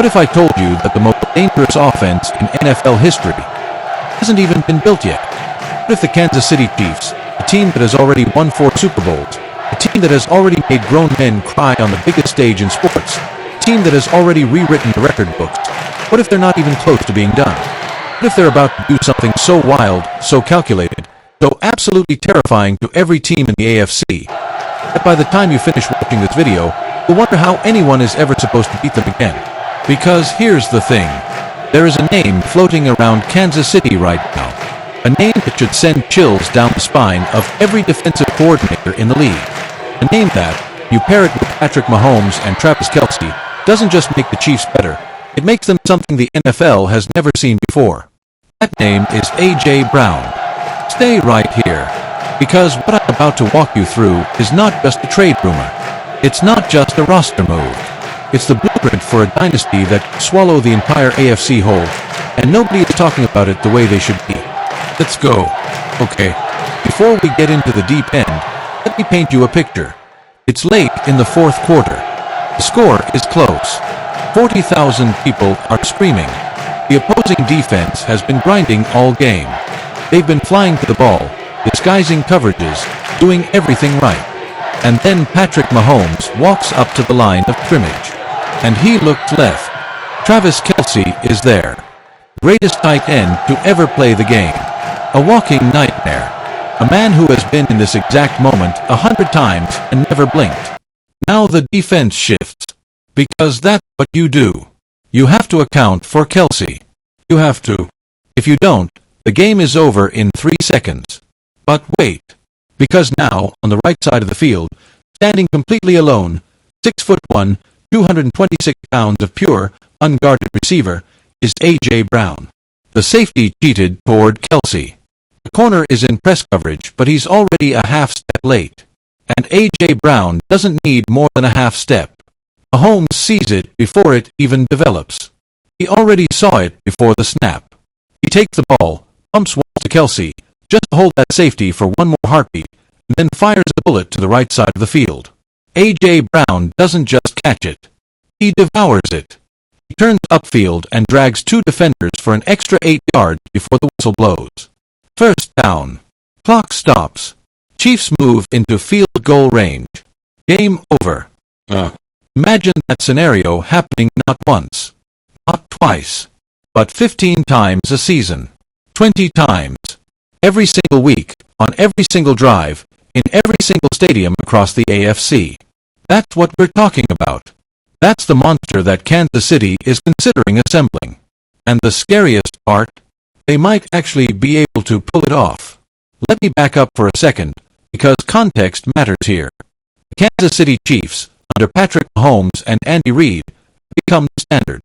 What if I told you that the most dangerous offense in NFL history hasn't even been built yet? What if the Kansas City Chiefs, a team that has already won 4 Super Bowls, a team that has already made grown men cry on the biggest stage in sports, a team that has already rewritten the record books, what if they're not even close to being done? What if they're about to do something so wild, so calculated, so absolutely terrifying to every team in the AFC, that by the time you finish watching this video, you'll wonder how anyone is ever supposed to beat them again? Because here's the thing. There is a name floating around Kansas City right now. A name that should send chills down the spine of every defensive coordinator in the league. A name that, you pair it with Patrick Mahomes and Travis Kelce, doesn't just make the Chiefs better, it makes them something the NFL has never seen before. That name is A.J. Brown. Stay right here, because what I'm about to walk you through is not just a trade rumor. It's not just a roster move. It's the blueprint for a dynasty that could swallow the entire AFC whole, and nobody is talking about it the way they should be. Let's go. Okay, before we get into the deep end, let me paint you a picture. It's late in the 4th quarter. The score is close. 40,000 people are screaming. The opposing defense has been grinding all game. They've been flying to the ball, disguising coverages, doing everything right. And then Patrick Mahomes walks up to the line of scrimmage. And he looked left. Travis Kelce is there. Greatest tight end to ever play the game. A walking nightmare. A man who has been in this exact moment 100 times and never blinked. Now the defense shifts. Because that's what you do. You have to account for Kelce. You have to. If you don't, the game is over in 3 seconds. But wait. Because now, on the right side of the field, standing completely alone, 6'1", 226 pounds of pure, unguarded receiver, is A.J. Brown. The safety cheated toward Kelce. The corner is in press coverage, but he's already a half step late. And A.J. Brown doesn't need more than a half step. Mahomes sees it before it even develops. He already saw it before the snap. He takes the ball, pumps one to Kelce, just to hold that safety for one more heartbeat, and then fires a bullet to the right side of the field. A.J. Brown doesn't just catch it. He devours it. He turns upfield and drags 2 defenders for an extra 8 yards before the whistle blows. First down. Clock stops. Chiefs move into field goal range. Game over. Imagine that scenario happening not once, not twice, but 15 times a season. 20 times. Every single week, on every single drive, in every single stadium across the AFC. That's what we're talking about. That's the monster that Kansas City is considering assembling. And the scariest part, they might actually be able to pull it off. Let me back up for a second, because context matters here. The Kansas City Chiefs, under Patrick Mahomes and Andy Reid, become the standard.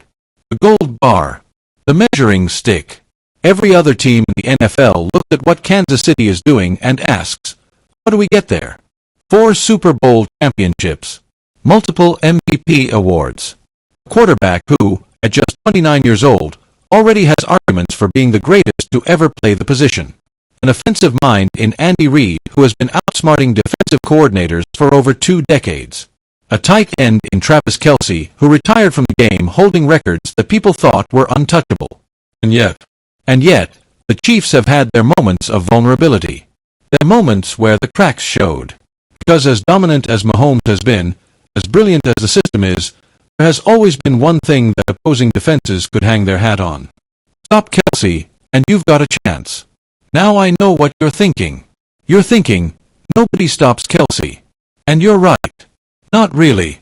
The gold bar. The measuring stick. Every other team in the NFL looks at what Kansas City is doing and asks, how do we get there? 4 Super Bowl championships. Multiple MVP awards. A quarterback who, at just 29 years old, already has arguments for being the greatest to ever play the position. An offensive mind in Andy Reid who has been outsmarting defensive coordinators for over 2 decades. A tight end in Travis Kelce who retired from the game holding records that people thought were untouchable. And yet, the Chiefs have had their moments of vulnerability. Their moments where the cracks showed. Because as dominant as Mahomes has been, as brilliant as the system is, there has always been one thing that opposing defenses could hang their hat on. Stop Kelce, and you've got a chance. Now I know what you're thinking. You're thinking, nobody stops Kelce. And you're right. Not really.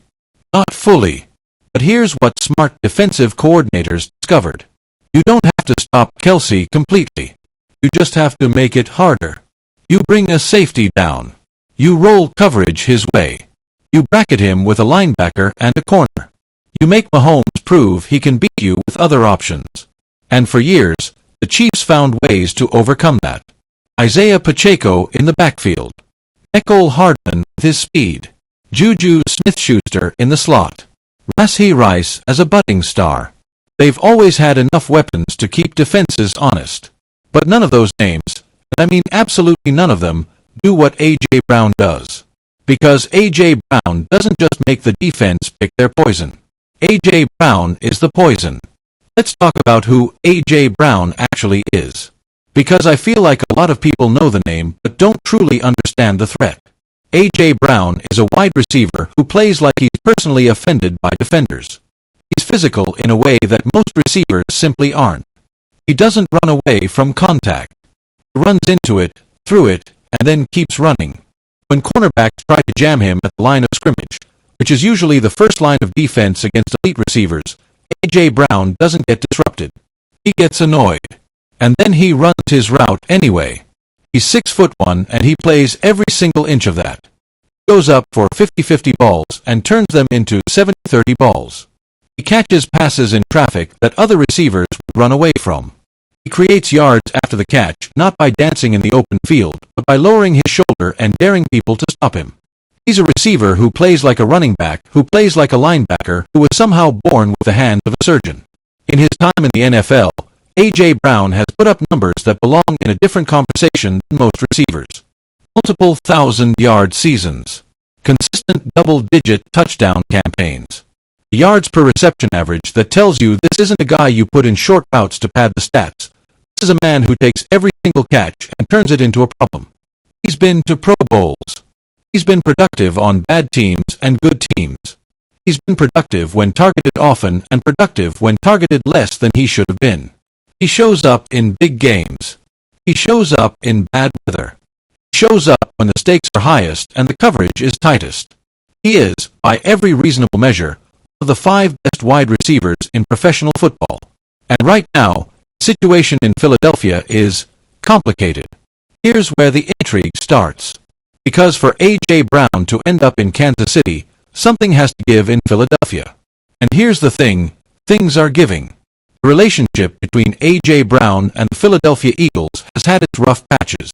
Not fully. But here's what smart defensive coordinators discovered. You don't have to stop Kelce completely. You just have to make it harder. You bring a safety down. You roll coverage his way. You bracket him with a linebacker and a corner. You make Mahomes prove he can beat you with other options. And for years, the Chiefs found ways to overcome that. Isaiah Pacheco in the backfield. Mecole Hardman with his speed. Juju Smith-Schuster in the slot. Rashee Rice as a budding star. They've always had enough weapons to keep defenses honest. But none of those names, and I mean absolutely none of them, do what A.J. Brown does. Because A.J. Brown doesn't just make the defense pick their poison. A.J. Brown is the poison. Let's talk about who A.J. Brown actually is. Because I feel like a lot of people know the name but don't truly understand the threat. A.J. Brown is a wide receiver who plays like he's personally offended by defenders. He's physical in a way that most receivers simply aren't. He doesn't run away from contact. He runs into it, through it, and then keeps running. When cornerbacks try to jam him at the line of scrimmage, which is usually the first line of defense against elite receivers, A.J. Brown doesn't get disrupted. He gets annoyed. And then he runs his route anyway. He's 6'1" and he plays every single inch of that. He goes up for 50-50 balls and turns them into 70-30 balls. He catches passes in traffic that other receivers would run away from. He creates yards after the catch not by dancing in the open field, but by lowering his shoulder and daring people to stop him. He's a receiver who plays like a running back, who plays like a linebacker, who was somehow born with the hands of a surgeon. In his time in the NFL, A.J. Brown has put up numbers that belong in a different conversation than most receivers. Multiple 1,000-yard seasons. Consistent double-digit touchdown campaigns. A yards per reception average that tells you this isn't a guy you put in short routes to pad the stats. This is a man who takes every single catch and turns it into a problem. He's been to Pro Bowls. He's been productive on bad teams and good teams. He's been productive when targeted often and productive when targeted less than he should have been. He shows up in big games. He shows up in bad weather. He shows up when the stakes are highest and the coverage is tightest. He is, by every reasonable measure, one of the 5 best wide receivers in professional football. And right now, the situation in Philadelphia is complicated. Here's where the intrigue starts. Because for A.J. Brown to end up in Kansas City, something has to give in Philadelphia. And here's the thing, things are giving. The relationship between A.J. Brown and the Philadelphia Eagles has had its rough patches.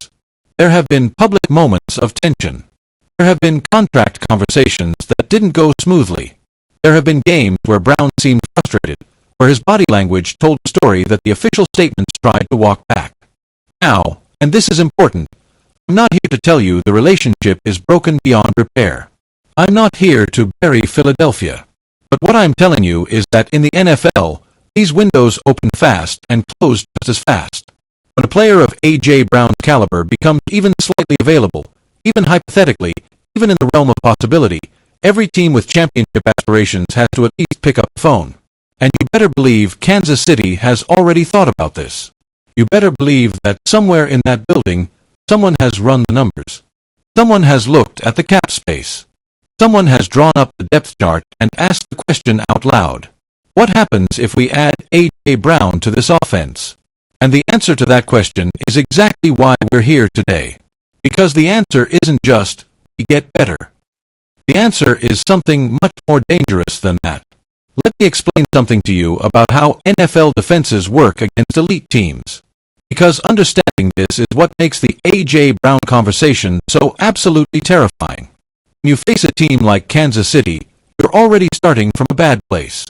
There have been public moments of tension. There have been contract conversations that didn't go smoothly. There have been games where Brown seemed frustrated, where his body language told a story that the official statements tried to walk back. Now, and this is important, I'm not here to tell you the relationship is broken beyond repair. I'm not here to bury Philadelphia. But what I'm telling you is that in the NFL, these windows open fast and close just as fast. When a player of A.J. Brown's caliber becomes even slightly available, even hypothetically, even in the realm of possibility, every team with championship aspirations has to at least pick up the phone. And you better believe Kansas City has already thought about this. You better believe that somewhere in that building, someone has run the numbers. Someone has looked at the cap space. Someone has drawn up the depth chart and asked the question out loud. What happens if we add A.J. Brown to this offense? And the answer to that question is exactly why we're here today. Because the answer isn't just, we get better. The answer is something much more dangerous than that. Let me explain something to you about how NFL defenses work against elite teams. Because understanding this is what makes the A.J. Brown conversation so absolutely terrifying. When you face a team like Kansas City, you're already starting from a bad place.